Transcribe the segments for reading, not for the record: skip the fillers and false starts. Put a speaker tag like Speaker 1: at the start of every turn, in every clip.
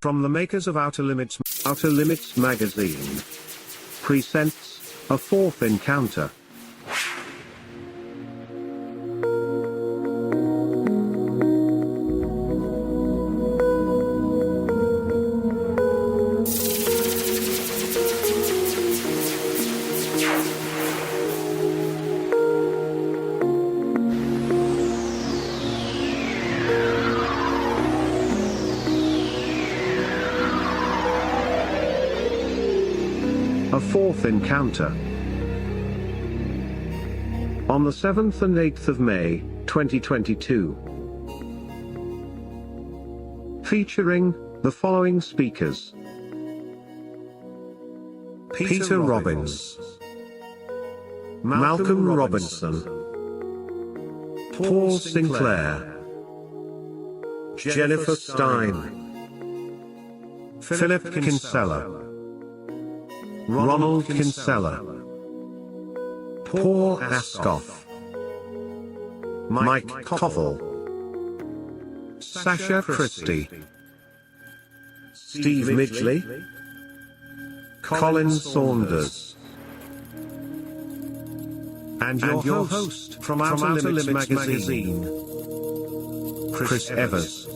Speaker 1: From the makers of Outer Limits magazine presents A Fourth Encounter. A Fourth Encounter. On the 7th and 8th of May, 2022. Featuring the following speakers: Peter Robbins, Malcolm Robinson, Paul Sinclair, Jennifer Stein, Philip Kinsella, Ronald Kinsella, Paul Askoff, Mike Koffel, Sasha Christie, Steve Midgley, Colin Saunders, and your host from Outer Limits magazine, Chris Evers.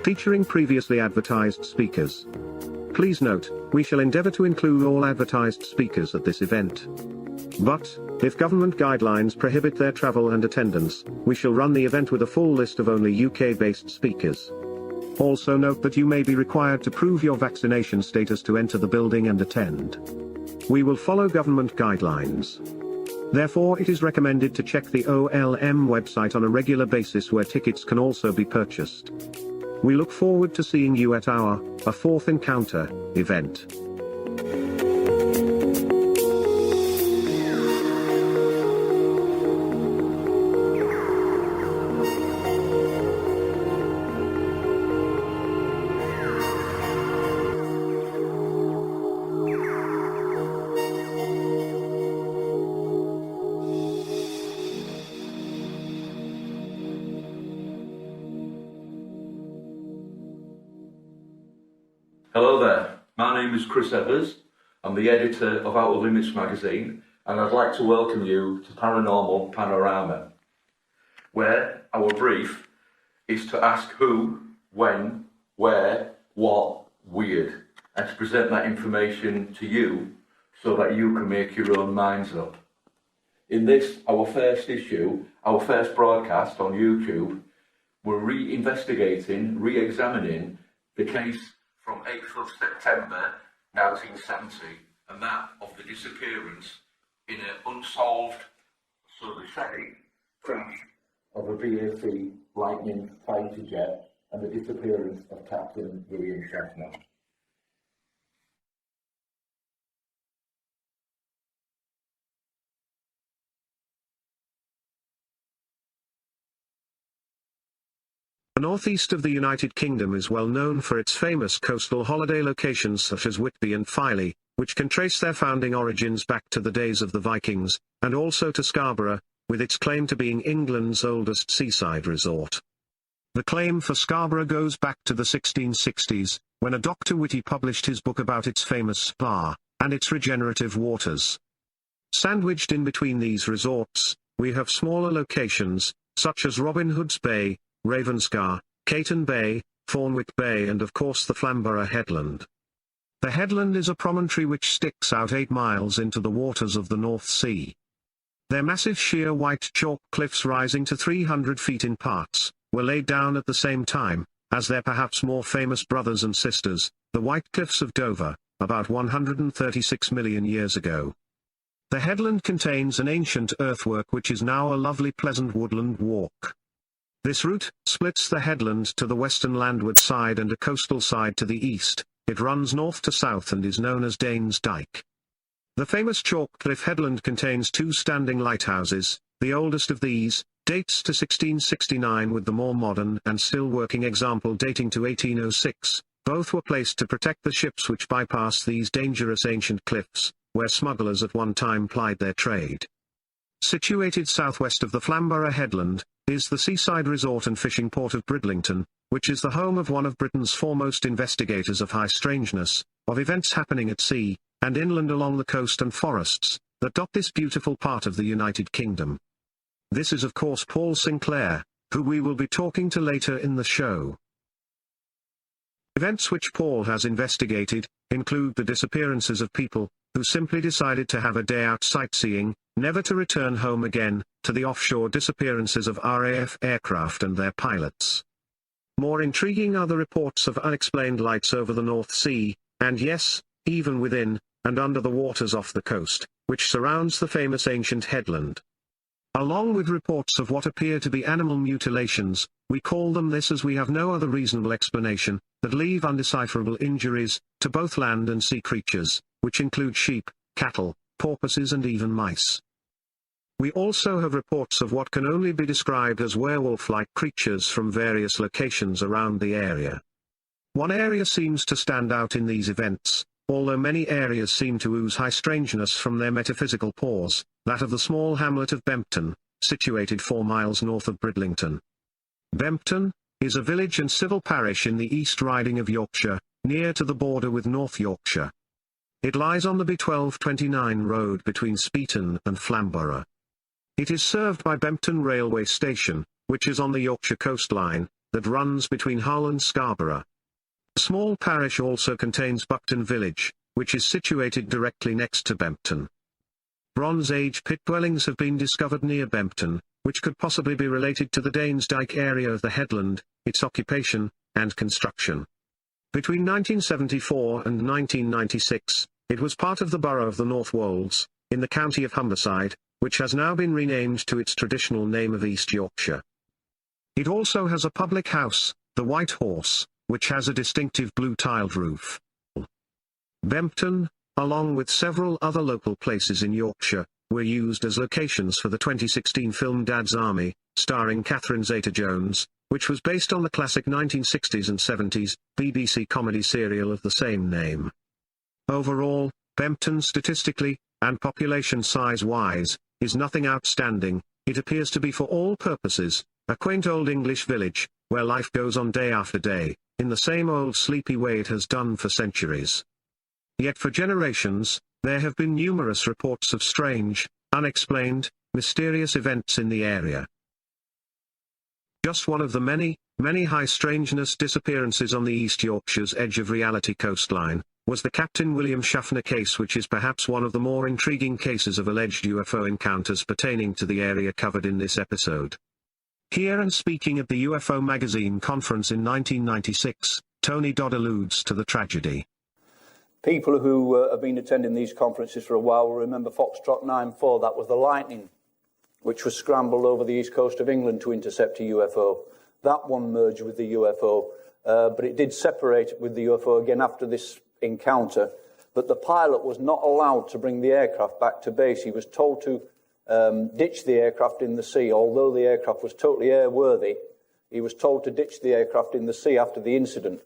Speaker 1: Featuring previously advertised speakers. Please note, we shall endeavor to include all advertised speakers at this event. But, if government guidelines prohibit their travel and attendance, we shall run the event with a full list of only UK-based speakers. Also note that you may be required to prove your vaccination status to enter the building and attend. We will follow government guidelines. Therefore, it is recommended to check the OLM website on a regular basis, where tickets can also be purchased. We look forward to seeing you at our A Fourth Encounter event.
Speaker 2: Hello there, my name is Chris Evers. I'm the editor of Outer Limits magazine, and I'd like to welcome you to Paranormal Panorama, where our brief is to ask who, when, where, what, weird, and to present that information to you so that you can make your own minds up. In this, our first issue, our first broadcast on YouTube, we're re-examining the case from 8th of September 1970, and that of the disappearance in an unsolved, so they say, crash of a VAC Lightning fighter jet and the disappearance of Captain William Schaffner.
Speaker 1: The northeast of the United Kingdom is well known for its famous coastal holiday locations such as Whitby and Filey, which can trace their founding origins back to the days of the Vikings, and also to Scarborough, with its claim to being England's oldest seaside resort. The claim for Scarborough goes back to the 1660s, when a Dr. Whitty published his book about its famous spa, and its regenerative waters. Sandwiched in between these resorts, we have smaller locations, such as Robin Hood's Bay, Ravenscar, Caton Bay, Thornwick Bay, and of course the Flamborough Headland. The headland is a promontory which sticks out 8 miles into the waters of the North Sea. Their massive sheer white chalk cliffs, rising to 300 feet in parts, were laid down at the same time as their perhaps more famous brothers and sisters, the White Cliffs of Dover, about 136 million years ago. The headland contains an ancient earthwork which is now a lovely pleasant woodland walk. This route splits the headland to the western landward side and a coastal side to the east. It runs north to south and is known as Danes Dyke. The famous chalk cliff headland contains two standing lighthouses. The oldest of these dates to 1669 with the more modern and still working example dating to 1806. Both were placed to protect the ships which bypass these dangerous ancient cliffs, where smugglers at one time plied their trade. Situated southwest of the Flamborough Headland, is the seaside resort and fishing port of Bridlington, which is the home of one of Britain's foremost investigators of high strangeness, of events happening at sea, and inland along the coast and forests, that dot this beautiful part of the United Kingdom. This is of course Paul Sinclair, who we will be talking to later in the show. Events which Paul has investigated include the disappearances of people who simply decided to have a day out sightseeing, never to return home again, to the offshore disappearances of RAF aircraft and their pilots. More intriguing are the reports of unexplained lights over the North Sea, and yes, even within and under the waters off the coast, which surrounds the famous ancient headland. Along with reports of what appear to be animal mutilations, we call them this as we have no other reasonable explanation, that leave undecipherable injuries to both land and sea creatures, which include sheep, cattle, porpoises and even mice. We also have reports of what can only be described as werewolf-like creatures from various locations around the area. One area seems to stand out in these events, although many areas seem to ooze high strangeness from their metaphysical pores, that of the small hamlet of Bempton, situated 4 miles north of Bridlington. Bempton is a village and civil parish in the East Riding of Yorkshire, near to the border with North Yorkshire. It lies on the B1229 road between Speeton and Flamborough. It is served by Bempton Railway Station, which is on the Yorkshire coastline, that runs between Hull and Scarborough. The small parish also contains Buckton Village, which is situated directly next to Bempton. Bronze Age pit dwellings have been discovered near Bempton, which could possibly be related to the Danes Dyke area of the headland, its occupation, and construction. Between 1974 and 1996, it was part of the borough of the North Wolds, in the county of Humberside, which has now been renamed to its traditional name of East Yorkshire. It also has a public house, the White Horse, which has a distinctive blue-tiled roof. Bempton, along with several other local places in Yorkshire, were used as locations for the 2016 film Dad's Army, starring Catherine Zeta-Jones, which was based on the classic 1960s and 70s BBC comedy serial of the same name. Overall, Bempton statistically, and population size-wise, is nothing outstanding. It appears to be for all purposes a quaint old English village, where life goes on day after day, in the same old sleepy way it has done for centuries. Yet for generations, there have been numerous reports of strange, unexplained, mysterious events in the area. Just one of the many, many high strangeness disappearances on the East Yorkshire's edge of reality coastline, was the Captain William Schaffner case, which is perhaps one of the more intriguing cases of alleged UFO encounters pertaining to the area covered in this episode. Here and speaking at the UFO magazine conference in 1996, Tony Dodd alludes to the tragedy.
Speaker 3: People who have been attending these conferences for a while will remember Foxtrot 9-4, that was the Lightning, which was scrambled over the east coast of England to intercept a UFO. That one merged with the UFO, but it did separate with the UFO again after this encounter. But the pilot was not allowed to bring the aircraft back to base. He was told to ditch the aircraft in the sea. Although the aircraft was totally airworthy, he was told to ditch the aircraft in the sea after the incident.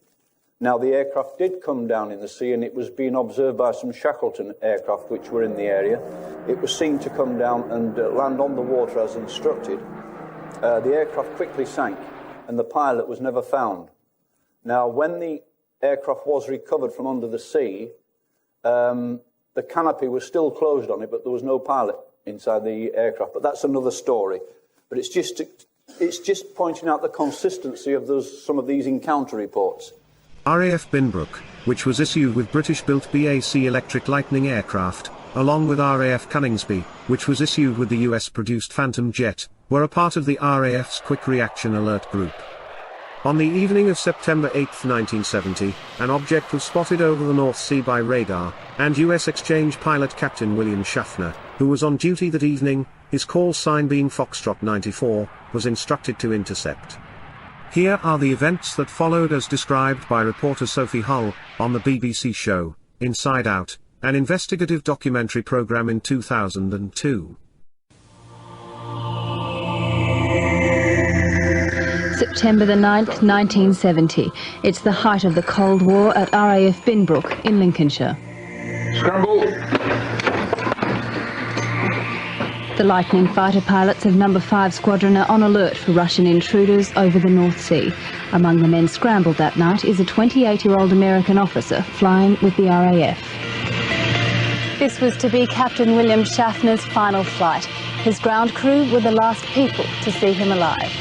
Speaker 3: Now, the aircraft did come down in the sea, and it was being observed by some Shackleton aircraft which were in the area. It was seen to come down and land on the water as instructed. The aircraft quickly sank, and the pilot was never found. Now, when the aircraft was recovered from under the sea, the canopy was still closed on it, but there was no pilot inside the aircraft. But that's another story. But it's just pointing out the consistency of some of these encounter reports.
Speaker 1: RAF Binbrook, which was issued with British-built BAC Electric Lightning aircraft, along with RAF Coningsby, which was issued with the US-produced Phantom jet, were a part of the RAF's Quick Reaction Alert Group. On the evening of September 8, 1970, an object was spotted over the North Sea by radar, and US exchange pilot Captain William Schaffner, who was on duty that evening, his call sign being Foxtrot 94, was instructed to intercept. Here are the events that followed as described by reporter Sophie Hull, on the BBC show, Inside Out, an investigative documentary programme in 2002.
Speaker 4: September the 9th, 1970. It's the height of the Cold War at RAF Binbrook in Lincolnshire.
Speaker 2: Scramble!
Speaker 4: The Lightning fighter pilots of No. 5 Squadron are on alert for Russian intruders over the North Sea. Among the men scrambled that night is a 28-year-old American officer flying with the RAF. This was to be Captain William Schaffner's final flight. His ground crew were the last people to see him alive.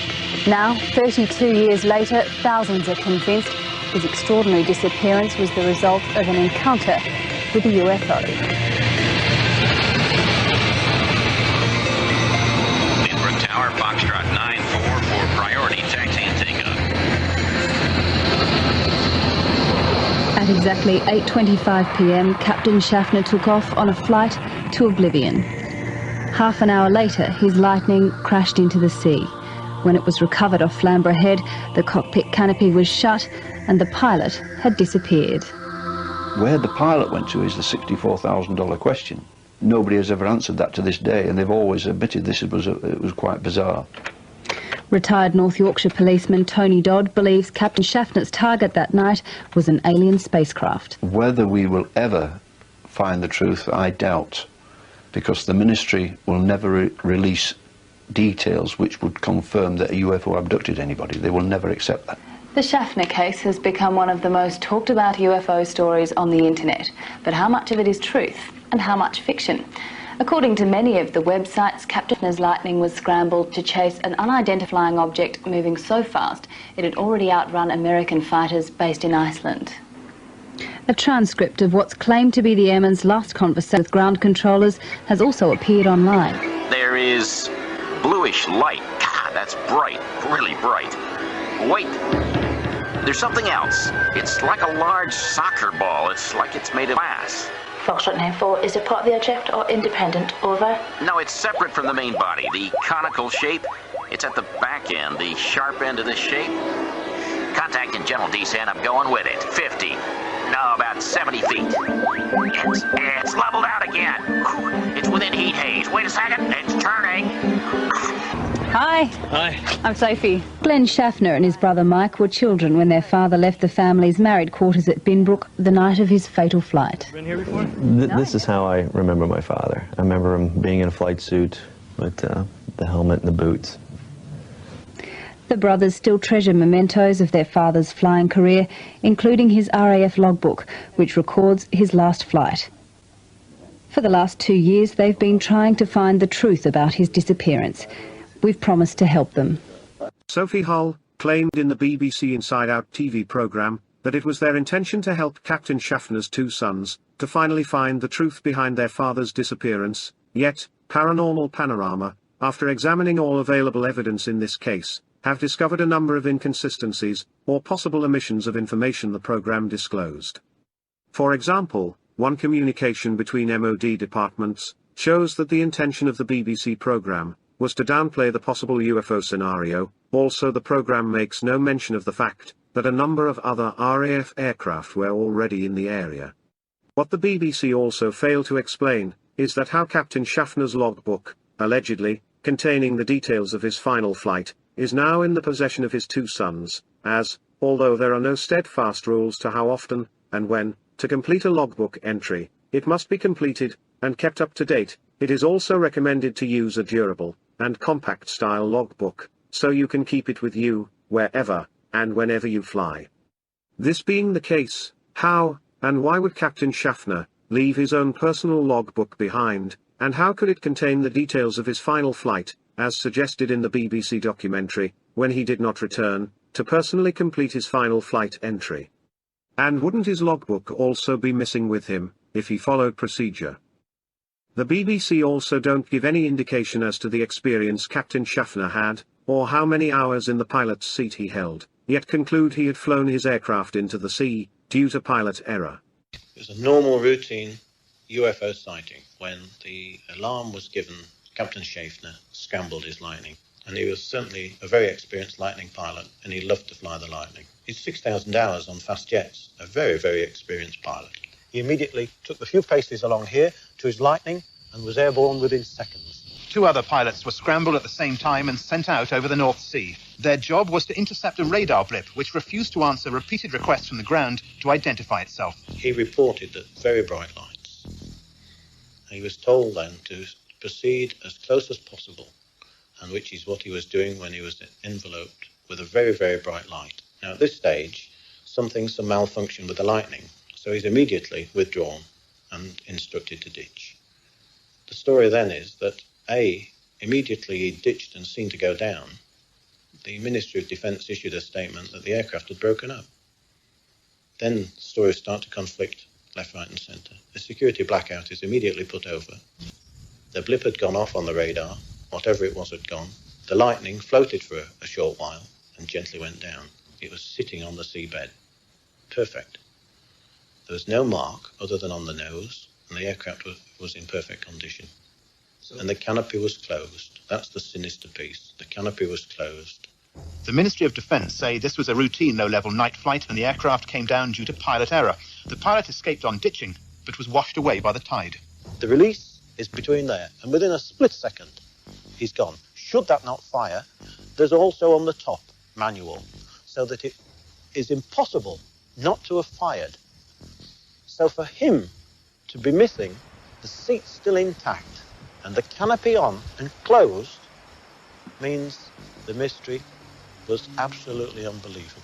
Speaker 4: Now, 32 years later, thousands are convinced his extraordinary disappearance was the result of an encounter with a UFO.
Speaker 5: Binbrook Tower, Foxtrot 94 for priority taxi and takeoff.
Speaker 4: At exactly 8:25 p.m, Captain Schaffner took off on a flight to oblivion. Half an hour later, his Lightning crashed into the sea. When it was recovered off Flamborough Head, the cockpit canopy was shut and the pilot had disappeared.
Speaker 3: Where the pilot went to is the $64,000 question. Nobody has ever answered that to this day, and they've always admitted it was quite bizarre.
Speaker 4: Retired North Yorkshire policeman Tony Dodd believes Captain Schaffner's target that night was an alien spacecraft.
Speaker 3: Whether we will ever find the truth, I doubt, because the ministry will never release details which would confirm that a UFO abducted anybody. They will never accept that.
Speaker 4: The Schaffner case has become one of the most talked about UFO stories on the internet. But how much of it is truth and how much fiction? According to many of the websites, Captain Schaffner's Lightning was scrambled to chase an unidentified object moving so fast it had already outrun American fighters based in Iceland. A transcript of what's claimed to be the airman's last conversation with ground controllers has also appeared online.
Speaker 5: There is bluish light. God, that's bright, really bright. Wait, there's something else. It's like a large soccer ball. It's like it's made of glass.
Speaker 6: Foxtrot 94, is it part of the object or independent? Over.
Speaker 5: No, it's separate from the main body. The conical shape, it's at the back end, the sharp end of the shape. Contact and general descent, I'm going with it. 50. No, about 70 feet. It's leveled out again. It's within heat haze. Wait a second, it's turning.
Speaker 4: Hi.
Speaker 7: Hi.
Speaker 4: I'm Sophie. Glenn Schaffner and his brother Mike were children when their father left the family's married quarters at Binbrook the night of his fatal flight.
Speaker 7: Been here before?
Speaker 8: This is how I remember my father. I remember him being in a flight suit with the helmet and the boots.
Speaker 4: The brothers still treasure mementos of their father's flying career, including his RAF logbook, which records his last flight. For the last 2 years, they've been trying to find the truth about his disappearance. We've promised to help them.
Speaker 1: Sophie Hull claimed in the BBC Inside Out TV programme that it was their intention to help Captain Schaffner's two sons to finally find the truth behind their father's disappearance, yet, Paranormal Panorama, after examining all available evidence in this case, have discovered a number of inconsistencies, or possible omissions of information the programme disclosed. For example, one communication between MOD departments shows that the intention of the BBC programme was to downplay the possible UFO scenario. Also, the programme makes no mention of the fact that a number of other RAF aircraft were already in the area. What the BBC also failed to explain is that how Captain Schaffner's logbook, allegedly containing the details of his final flight, is now in the possession of his two sons, as, although there are no steadfast rules to how often, and when, to complete a logbook entry, it must be completed, and kept up to date, it is also recommended to use a durable, and compact style logbook, so you can keep it with you, wherever, and whenever you fly. This being the case, how, and why would Captain Schaffner leave his own personal logbook behind, and how could it contain the details of his final flight, as suggested in the BBC documentary, when he did not return, to personally complete his final flight entry? And wouldn't his logbook also be missing with him, if he followed procedure? The BBC also don't give any indication as to the experience Captain Schaffner had, or how many hours in the pilot's seat he held, yet conclude he had flown his aircraft into the sea, due to pilot error.
Speaker 7: It was a normal routine UFO sighting when the alarm was given Captain Schaffner scrambled his Lightning. And he was certainly a very experienced Lightning pilot, and he loved to fly the Lightning. He's 6,000 hours on fast jets, a very, very experienced pilot. He immediately took the few paces along here to his Lightning and was airborne within seconds.
Speaker 9: 2 other pilots were scrambled at the same time and sent out over the North Sea. Their job was to intercept a radar blip, which refused to answer repeated requests from the ground to identify itself.
Speaker 7: He reported that very bright lights. And he was told then to proceed as close as possible, and which is what he was doing when he was enveloped with a very, very bright light. Now, at this stage, some malfunction with the Lightning, so he's immediately withdrawn and instructed to ditch. The story then is that, immediately he ditched and seemed to go down, the Ministry of Defence issued a statement that the aircraft had broken up. Then stories start to conflict left, right and centre. The security blackout is immediately put over. The blip had gone off on the radar. Whatever it was had gone. The Lightning floated for a short while and gently went down. It was sitting on the seabed. Perfect. There was no mark other than on the nose, and the aircraft was in perfect condition. And the canopy was closed. That's the sinister piece. The canopy was closed.
Speaker 9: The Ministry of Defence say this was a routine low-level night flight and the aircraft came down due to pilot error. The pilot escaped on ditching, but was washed away by the tide.
Speaker 7: The release is between there, and within a split second, he's gone. Should that not fire, there's also on the top manual, so that it is impossible not to have fired. So for him to be missing, the seat still intact, and the canopy on and closed, means the mystery was absolutely unbelievable.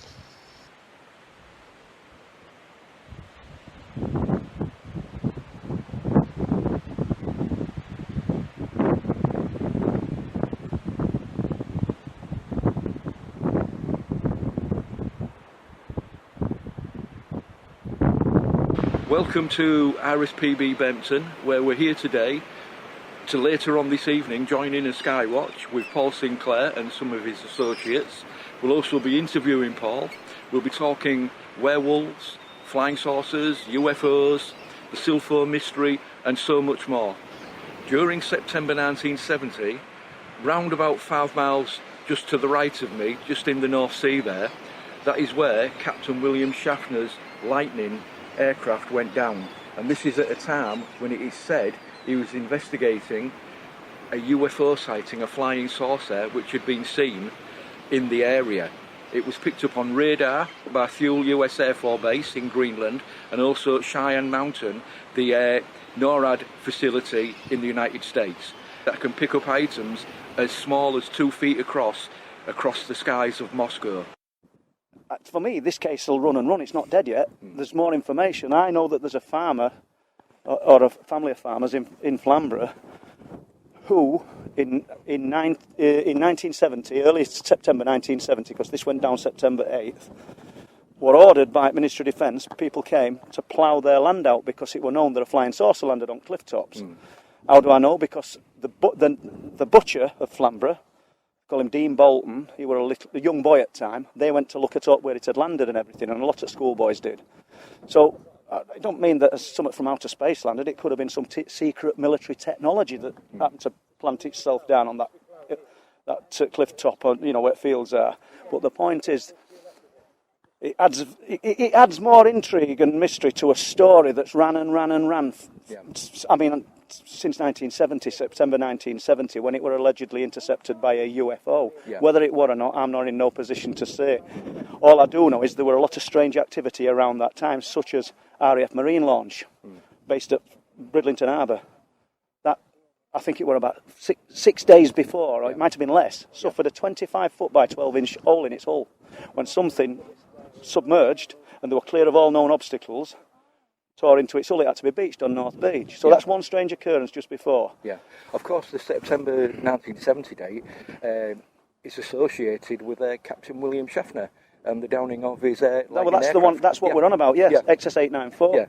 Speaker 2: Welcome to RSPB Bempton, where we're here today to later on this evening join in a Skywatch with Paul Sinclair and some of his associates. We'll also be interviewing Paul. We'll be talking werewolves, flying saucers, UFOs, the Silpho mystery and so much more. During September 1970, round about 5 miles just to the right of me, just in the North Sea there, that is where Captain William Schaffner's Lightning aircraft went down, and this is at a time when it is said he was investigating a UFO sighting, a flying saucer which had been seen in the area. It was picked up on radar by Thule US Air Force Base in Greenland, and also at Cheyenne Mountain, the NORAD facility in the United States, that can pick up items as small as 2 feet across the skies of Moscow.
Speaker 10: For me, this case will run and run. It's not dead yet. There's more information. I know that there's a farmer, or a family of farmers in Flamborough, who in 1970, early September 1970, because this went down September 8th, were ordered by Ministry of Defence. People came to plough their land out because it were known that a flying saucer landed on cliff tops. How do I know? Because the butcher of Flamborough, call him Dean Bolton, he were a young boy at the time, they went to look at up where it had landed and everything, and a lot of schoolboys did. So I don't mean that as something from outer space landed. It could have been some secret military technology that happened to plant itself down on that cliff top, where fields are. But the point is, it adds more intrigue and mystery to a story that's ran and ran and ran. Yeah. I mean, since 1970, September 1970, when it were allegedly intercepted by a UFO. Yeah. Whether it were or not, I'm not in no position to say. All I do know is there were a lot of strange activity around that time, such as RAF Marine launch, based at Bridlington Harbour. That, I think it were about 6 days before, or it might have been less, suffered a 25-foot by 12-inch hole in its hull, when something submerged, and they were clear of all known obstacles, tore into its hull. It had to be beached on North Beach. So that's one strange occurrence just before.
Speaker 11: Yeah. Of course, the September 1970 date is associated with Captain William Schaffner and the downing of his
Speaker 10: that's aircraft. The one. That's what we're on about. Yes, yeah. XS894.
Speaker 11: Yeah.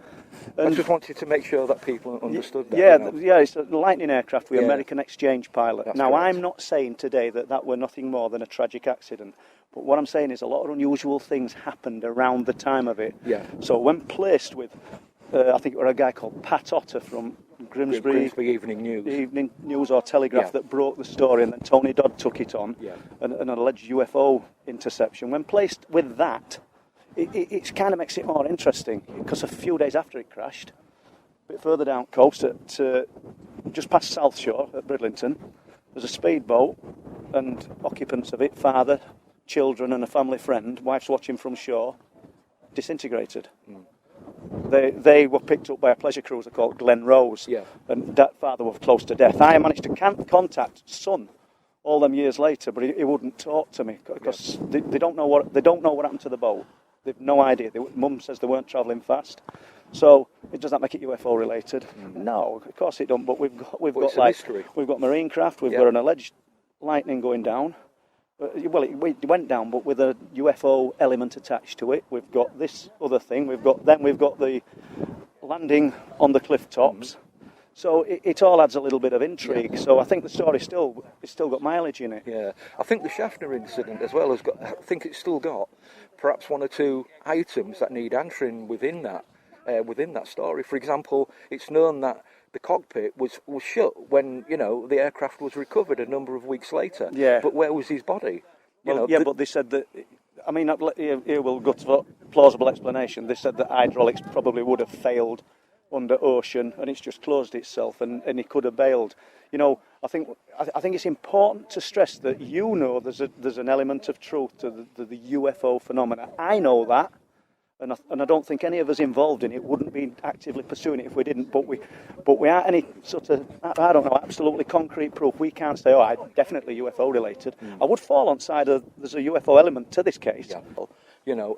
Speaker 11: I just wanted to make sure that people understood that.
Speaker 10: Yeah, it's a Lightning aircraft with American exchange pilot. That's now, correct. I'm not saying today that were nothing more than a tragic accident. But what I'm saying is a lot of unusual things happened around the time of it.
Speaker 11: Yeah.
Speaker 10: So when placed with, I think it was a guy called Pat Otter from Grimsby
Speaker 11: Evening News.
Speaker 10: or Telegraph that broke the story, and then Tony Dodd took it on, an alleged UFO interception. When placed with that, it kind of makes it more interesting, because a few days after it crashed, a bit further down coast, at just past South Shore at Bridlington, there's a speedboat, and occupants of it, father, children and a family friend, wife's watching from shore, disintegrated. They were picked up by a pleasure cruiser called Glen Rose, and that father was close to death. I managed to contact son all them years later, but he wouldn't talk to me, because they don't know what happened to the boat. They've no idea. Mum says they weren't travelling fast. So does that make it UFO related? No, of course it don't. But we've got marine craft. We've got an alleged lightning going down. Well, it went down, but with a UFO element attached to it. We've got this other thing. We've got the landing on the cliff tops. So it all adds a little bit of intrigue. So I think the story's still got mileage in it.
Speaker 11: Yeah, I think the Schaffner incident as well has got. I think it's still got perhaps one or two items that need answering within that story. For example, it's known that the cockpit was shut when the aircraft was recovered a number of weeks later.
Speaker 10: Yeah.
Speaker 11: But where was his body?
Speaker 10: But they said that. I mean, here we'll go to plausible explanation. They said that hydraulics probably would have failed under ocean, and it's just closed itself, and he could have bailed. I think it's important to stress that there's an element of truth to the UFO phenomena. I know that, and I don't think any of us involved in it wouldn't be actively pursuing it if we didn't. But we aren't any sort of, I don't know, absolutely concrete proof. We can't say, I definitely UFO related. I would fall on side of there's a UFO element to this case.
Speaker 11: Yeah.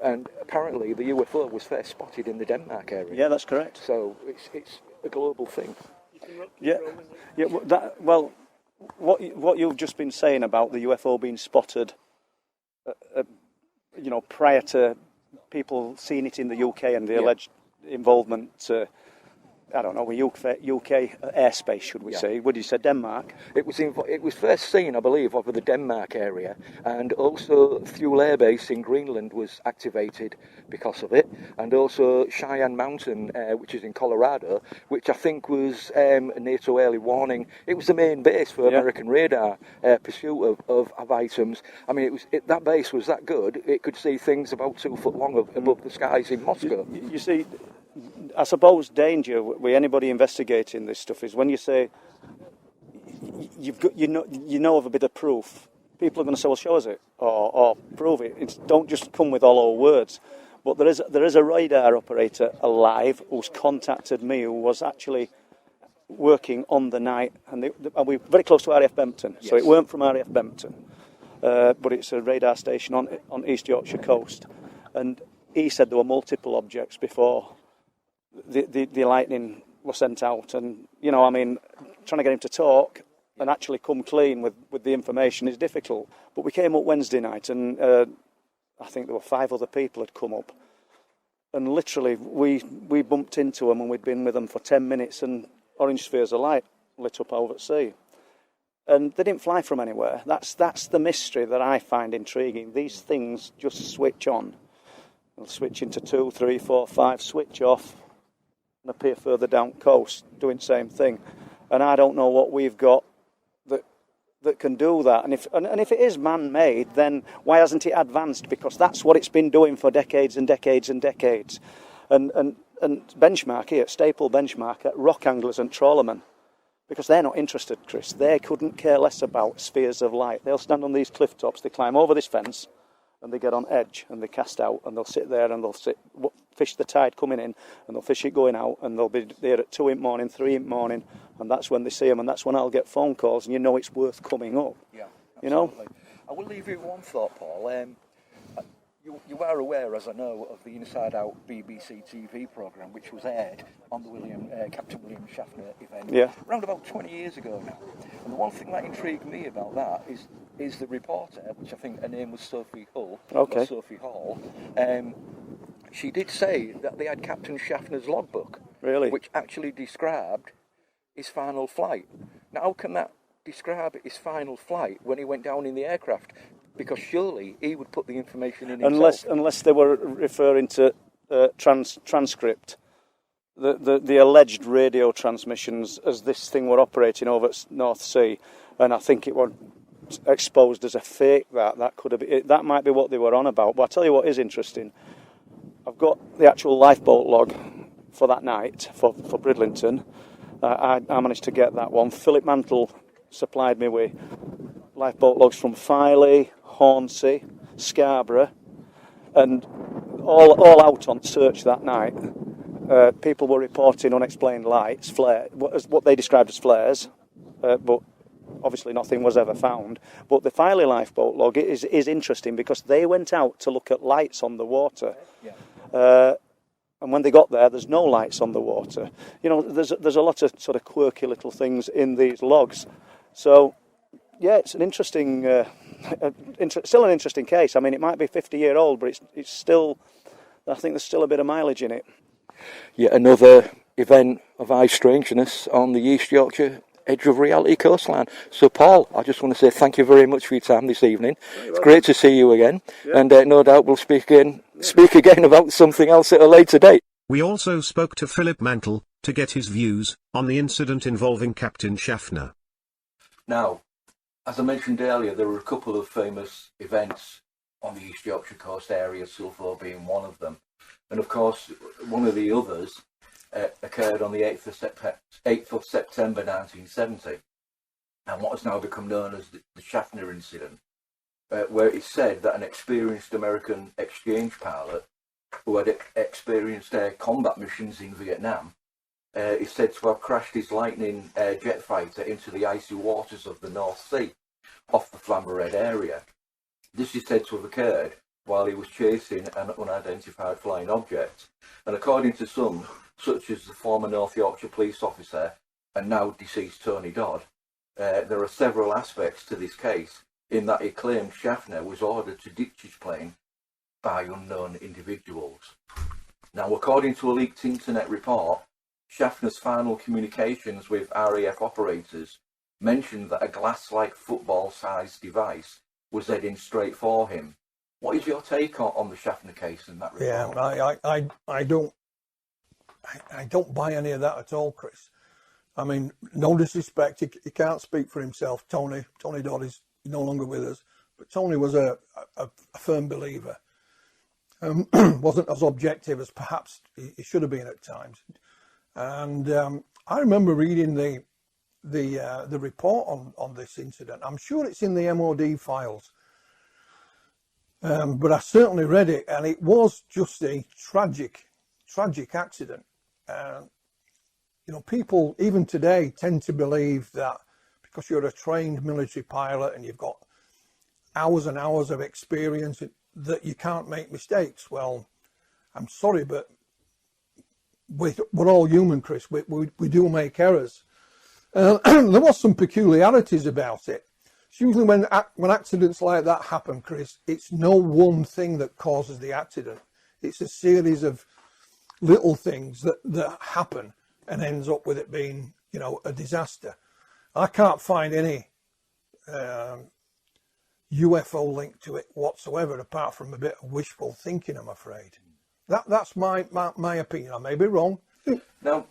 Speaker 11: And apparently the UFO was first spotted in the Denmark area.
Speaker 10: Yeah, that's correct.
Speaker 11: So it's a global thing.
Speaker 10: Yeah. What you've just been saying about the UFO being spotted, prior to people seeing it in the UK and the alleged involvement, with UK airspace, should we say? Would you say Denmark?
Speaker 11: It was first seen, I believe, over the Denmark area, and also Thule Air Base in Greenland was activated because of it, and also Cheyenne Mountain, which is in Colorado, which I think was a NATO early warning. It was the main base for American radar pursuit of items. I mean, that base was that good, it could see things about 2 foot long above the skies in Moscow.
Speaker 10: You see, I suppose danger with anybody investigating this stuff is when you say you know of a bit of proof, people are going to say, well, show us it or prove it. Don't just come with hollow words. But there is a radar operator alive who's contacted me, who was actually working on the night, and we're very close to RAF Bempton, so it weren't from RAF Bempton, but it's a radar station on East Yorkshire coast, and he said there were multiple objects before the lightning was sent out, and trying to get him to talk and actually come clean with the information is difficult. But we came up Wednesday night, and I think there were 5 other people had come up, and literally we bumped into them, and we'd been with them for 10 minutes, and orange spheres of light lit up over at sea, and they didn't fly from anywhere. That's the mystery that I find intriguing. These things just switch on. They'll switch into 2, 3, 4, 5, switch off, and appear further down coast doing the same thing. And I don't know what we've got that can do that. And if it is man-made, then why hasn't it advanced? Because that's what it's been doing for decades and decades and decades. And benchmark here, staple benchmark at rock anglers and trawlermen, because they're not interested, Chris. They couldn't care less about spheres of light. They'll stand on these cliff tops, they climb over this fence, and they get on edge, and they cast out, and they'll sit there, and they'll fish the tide coming in, and they'll fish it going out, and they'll be there at 2 in the morning, 3 in the morning, and that's when they see them, and that's when I'll get phone calls, and it's worth coming up.
Speaker 11: Yeah, absolutely. I will leave you with one thought, Paul. You are aware, as I know, of the Inside Out BBC TV programme, which was aired on the Captain William Schaffner event around about 20 years ago now. And the one thing that intrigued me about that is the reporter, which I think her name was Sophie Hull, or Sophie Hall. She did say that they had Captain Schaffner's logbook, which actually described his final flight. Now, how can that describe his final flight when he went down in the aircraft? Because surely he would put the information in himself.
Speaker 10: Unless they were referring to transcript the alleged radio transmissions as this thing were operating over at North Sea, and I think it was exposed as a fake. That might be what they were on about. But I tell you what is interesting. I've got the actual lifeboat log for that night for Bridlington. I managed to get that one. Philip Mantle supplied me with lifeboat logs from Filey, Hornsey, Scarborough, and all out on search that night. People were reporting unexplained lights, what they described as flares, but obviously nothing was ever found. But the Filey lifeboat log is interesting because they went out to look at lights on the water. And when they got there, there's no lights on the water. You know, there's a lot of sort of quirky little things in these logs. So, yeah, it's an interesting, still an interesting case. I mean, it might be 50-year-old, but it's still, I think there's still a bit of mileage in it.
Speaker 11: Yet another event of high strangeness on the East Yorkshire edge of reality coastline. So, Paul, I just want to say thank you very much for your time this evening. It's great to see you again, and no doubt we'll speak again about something else at a later date.
Speaker 1: We also spoke to Philip Mantle to get his views on the incident involving Captain Schaffner.
Speaker 2: Now, as I mentioned earlier, there were a couple of famous events on the East Yorkshire coast area, Sulphur being one of them. And of course, one of the others occurred on the 8th of September 1970, and what has now become known as the Schaffner Incident, where it's said that an experienced American exchange pilot who had experienced air combat missions in Vietnam is said to have crashed his Lightning jet fighter into the icy waters of the North Sea off the Flamborough Head area. This is said to have occurred while he was chasing an unidentified flying object, and according to some, such as the former North Yorkshire police officer and now deceased Tony Dodd, there are several aspects to this case in that he claimed Schaffner was ordered to ditch his plane by unknown individuals. Now, according to a leaked internet report, Schaffner's final communications with RAF operators mentioned that a glass-like football-sized device was heading straight for him. What is your take on the Schaffner case in that report?
Speaker 12: Yeah, I don't buy any of that at all, Chris. I mean, no disrespect, he can't speak for himself. Tony Dodd is no longer with us, but Tony was a firm believer. Wasn't as objective as perhaps he should have been at times. And I remember reading the report on this incident. I'm sure it's in the MOD files. But I certainly read it, and it was just a tragic accident. You know, people even today tend to believe that because you're a trained military pilot and you've got hours and hours of experience that you can't make mistakes. Well, I'm sorry, but we're all human, Chris. We do make errors. There was some peculiarities about it. It's usually when accidents like that happen, Chris, it's no one thing that causes the accident. It's a series of little things that happen and ends up with it being, you know, a disaster. I can't find any UFO link to it whatsoever, apart from a bit of wishful thinking, I'm afraid. That's my opinion. I may be wrong.
Speaker 2: Now,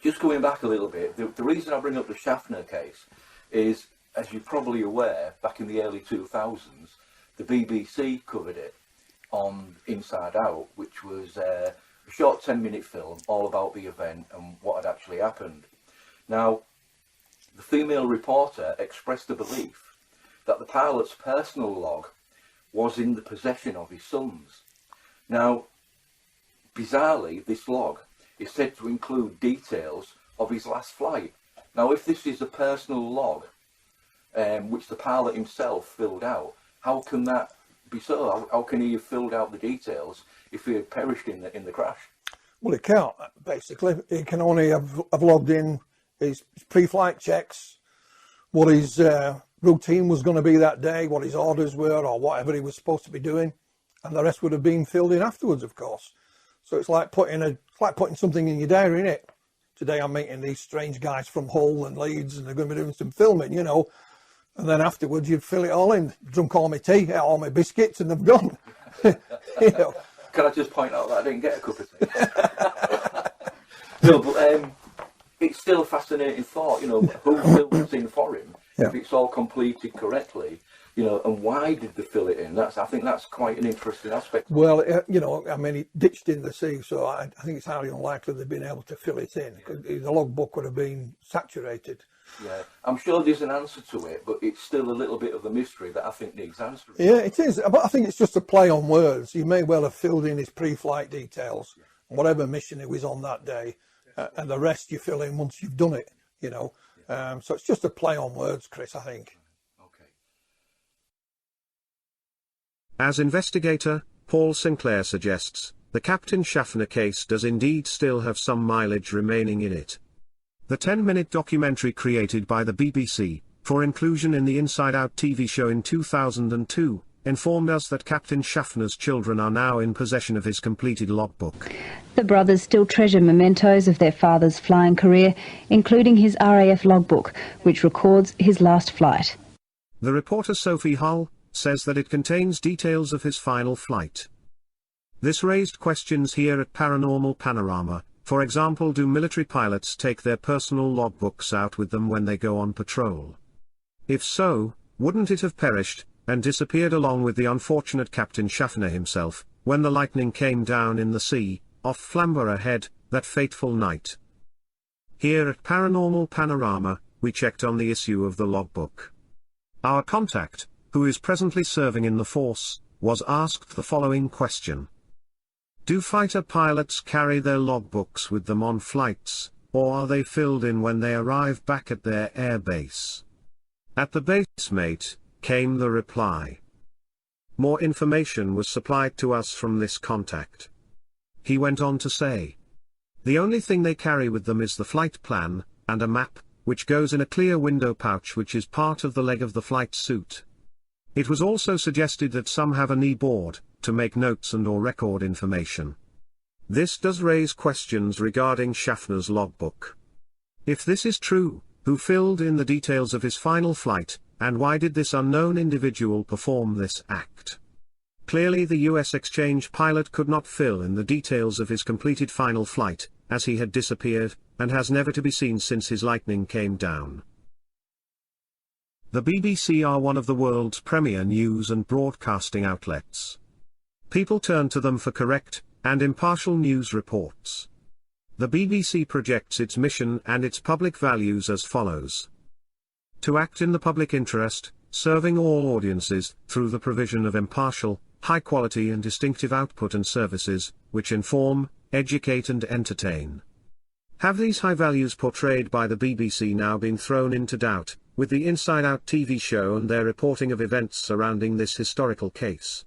Speaker 2: just going back a little bit, the reason I bring up the Schaffner case is, as you're probably aware, back in the early 2000s, the BBC covered it on Inside Out, which was a short 10-minute film all about the event and what had actually happened. Now, the female reporter expressed a belief that the pilot's personal log was in the possession of his sons. Now, bizarrely, this log is said to include details of his last flight. Now, if this is a personal log, which the pilot himself filled out, how can that be so? How can he have filled out the details if he had perished in the crash?
Speaker 12: Well, he can't, basically. He can only have logged in his pre-flight checks, what his routine was going to be that day, what his orders were, or whatever he was supposed to be doing, and the rest would have been filled in afterwards, of course. So it's like putting something in your diary, innit? Today I'm meeting these strange guys from Hull and Leeds, and they're going to be doing some filming, you know. And then afterwards you'd fill it all in, drunk all my tea, all my biscuits, and they've gone. You know.
Speaker 2: Can I just point out that I didn't get a cup of tea? No, but it's still a fascinating thought, you know, who filled this in for him, if it's all completed correctly, you know, and why did they fill it in? I think that's quite an interesting aspect.
Speaker 12: Well, you know, I mean, it ditched in the sea, so I think it's highly unlikely they've been able to fill it in. The logbook would have been saturated.
Speaker 2: Yeah, I'm sure there's an answer to it, but it's still a little bit of a mystery that I think needs answering.
Speaker 12: Yeah, it is, but I think it's just a play on words. He may well have filled in his pre-flight details, whatever mission he was on that day, and the rest you fill in once you've done it, you know. So it's just a play on words, Chris, I think.
Speaker 1: As investigator, Paul Sinclair suggests, the Captain Schaffner case does indeed still have some mileage remaining in it. The 10-minute documentary created by the BBC, for inclusion in the Inside Out TV show in 2002, informed us that Captain Schaffner's children are now in possession of his completed logbook.
Speaker 4: The brothers still treasure mementos of their father's flying career, including his RAF logbook, which records his last flight.
Speaker 1: The reporter Sophie Hull says that it contains details of his final flight. This raised questions here at Paranormal Panorama. For example, do military pilots take their personal logbooks out with them when they go on patrol? If so, wouldn't it have perished and disappeared along with the unfortunate Captain Schaffner himself, when the lightning came down in the sea, off Flamborough Head, that fateful night? Here at Paranormal Panorama, we checked on the issue of the logbook. Our contact, who is presently serving in the force, was asked the following question. Do fighter pilots carry their logbooks with them on flights, or are they filled in when they arrive back at their air base? At the base, mate, came the reply. More information was supplied to us from this contact. He went on to say, the only thing they carry with them is the flight plan, and a map, which goes in a clear window pouch which is part of the leg of the flight suit. It was also suggested that some have a knee board, to make notes and or record information. This does raise questions regarding Schaffner's logbook. If this is true, who filled in the details of his final flight, and why did this unknown individual perform this act? Clearly the US exchange pilot could not fill in the details of his completed final flight, as he had disappeared, and has never to be seen since his lightning came down. The BBC are one of the world's premier news and broadcasting outlets. People turn to them for correct and impartial news reports. The BBC projects its mission and its public values as follows. To act in the public interest, serving all audiences, through the provision of impartial, high-quality and distinctive output and services, which inform, educate and entertain. Have these high values portrayed by the BBC now been thrown into doubt, with the Inside Out TV show and their reporting of events surrounding this historical case?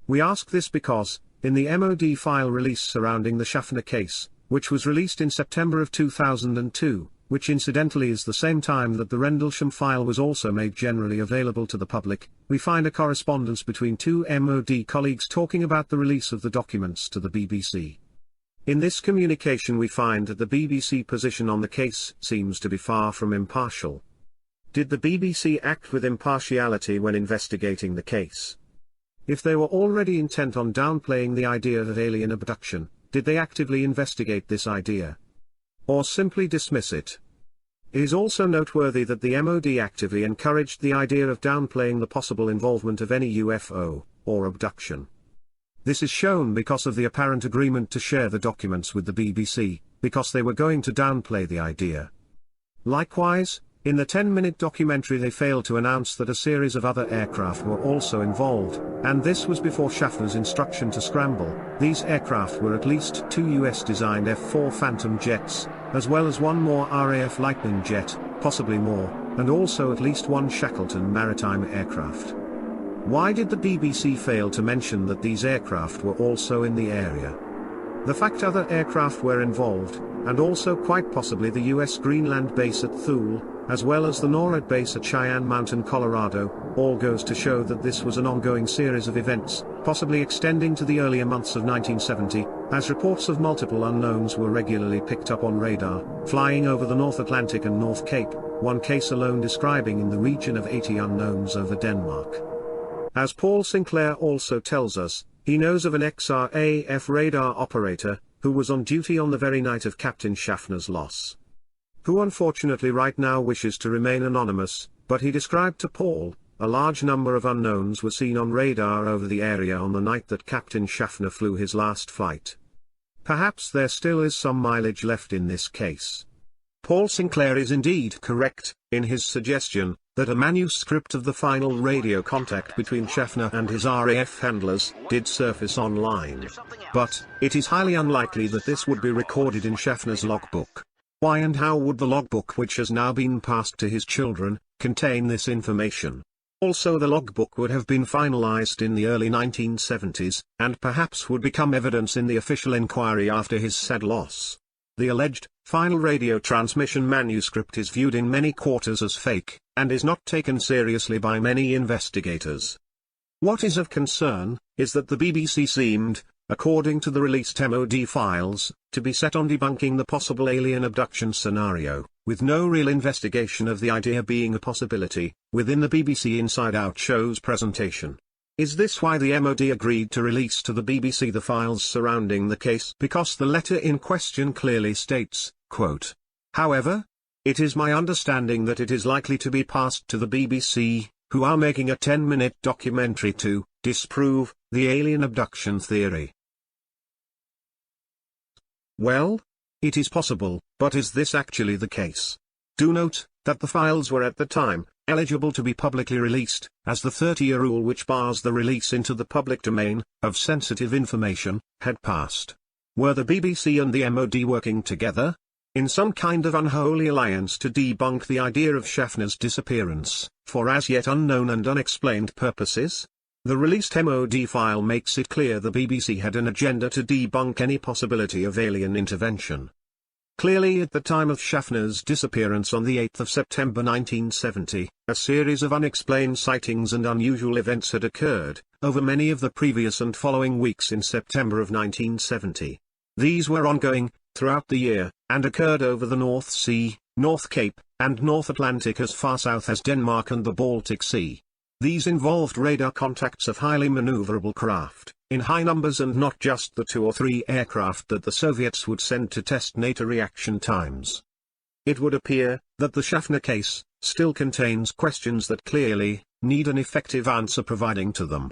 Speaker 1: We ask this because, in the MOD file release surrounding the Schaffner case, which was released in September of 2002, which incidentally is the same time that the Rendlesham file was also made generally available to the public, we find a correspondence between two MOD colleagues talking about the release of the documents to the BBC. In this communication we find that the BBC position on the case seems to be far from impartial. Did the BBC act with impartiality when investigating the case? If they were already intent on downplaying the idea of alien abduction, did they actively investigate this idea? Or simply dismiss it? It is also noteworthy that the MOD actively encouraged the idea of downplaying the possible involvement of any UFO, or abduction. This is shown because of the apparent agreement to share the documents with the BBC, because they were going to downplay the idea. Likewise, in the 10-minute documentary they failed to announce that a series of other aircraft were also involved, and this was before Schaffner's instruction to scramble. These aircraft were at least 2 US-designed F-4 Phantom jets, as well as one more RAF Lightning jet, possibly more, and also at least one Shackleton maritime aircraft. Why did the BBC fail to mention that these aircraft were also in the area? The fact other aircraft were involved, and also quite possibly the US Greenland base at Thule, as well as the NORAD base at Cheyenne Mountain, Colorado, all goes to show that this was an ongoing series of events, possibly extending to the earlier months of 1970, as reports of multiple unknowns were regularly picked up on radar, flying over the North Atlantic and North Cape, one case alone describing in the region of 80 unknowns over Denmark. As Paul Sinclair also tells us, he knows of an XRAF radar operator, who was on duty on the very night of Captain Schaffner's loss. Who unfortunately right now wishes to remain anonymous, but he described to Paul, a large number of unknowns were seen on radar over the area on the night that Captain Schaffner flew his last flight. Perhaps there still is some mileage left in this case. Paul Sinclair is indeed correct in his suggestion that a manuscript of the final radio contact between Schaffner and his RAF handlers did surface online. But it is highly unlikely that this would be recorded in Schaffner's logbook. Why and how would the logbook, which has now been passed to his children, contain this information? Also, the logbook would have been finalized in the early 1970s, and perhaps would become evidence in the official inquiry after his sad loss. The alleged final radio transmission manuscript is viewed in many quarters as fake, and is not taken seriously by many investigators. What is of concern is that the BBC seemed, according to the released MOD files, to be set on debunking the possible alien abduction scenario, with no real investigation of the idea being a possibility, within the BBC Inside Out show's presentation. Is this why the MOD agreed to release to the BBC the files surrounding the case? Because the letter in question clearly states, quote, "However, it is my understanding that it is likely to be passed to the BBC, who are making a 10-minute documentary to disprove the alien abduction theory." Well, it is possible, but is this actually the case? Do note that the files were at the time eligible to be publicly released, as the 30-year rule which bars the release into the public domain of sensitive information had passed. Were the BBC and the MOD working together in some kind of unholy alliance to debunk the idea of Schaffner's disappearance, for as yet unknown and unexplained purposes? The released MOD file makes it clear the BBC had an agenda to debunk any possibility of alien intervention. Clearly, at the time of Schaffner's disappearance on the 8th of September 1970, a series of unexplained sightings and unusual events had occurred over many of the previous and following weeks in September of 1970. These were ongoing throughout the year, and occurred over the North Sea, North Cape, and North Atlantic as far south as Denmark and the Baltic Sea. These involved radar contacts of highly maneuverable craft, in high numbers, and not just the 2 or 3 aircraft that the Soviets would send to test NATO reaction times. It would appear that the Schaffner case still contains questions that clearly need an effective answer providing to them.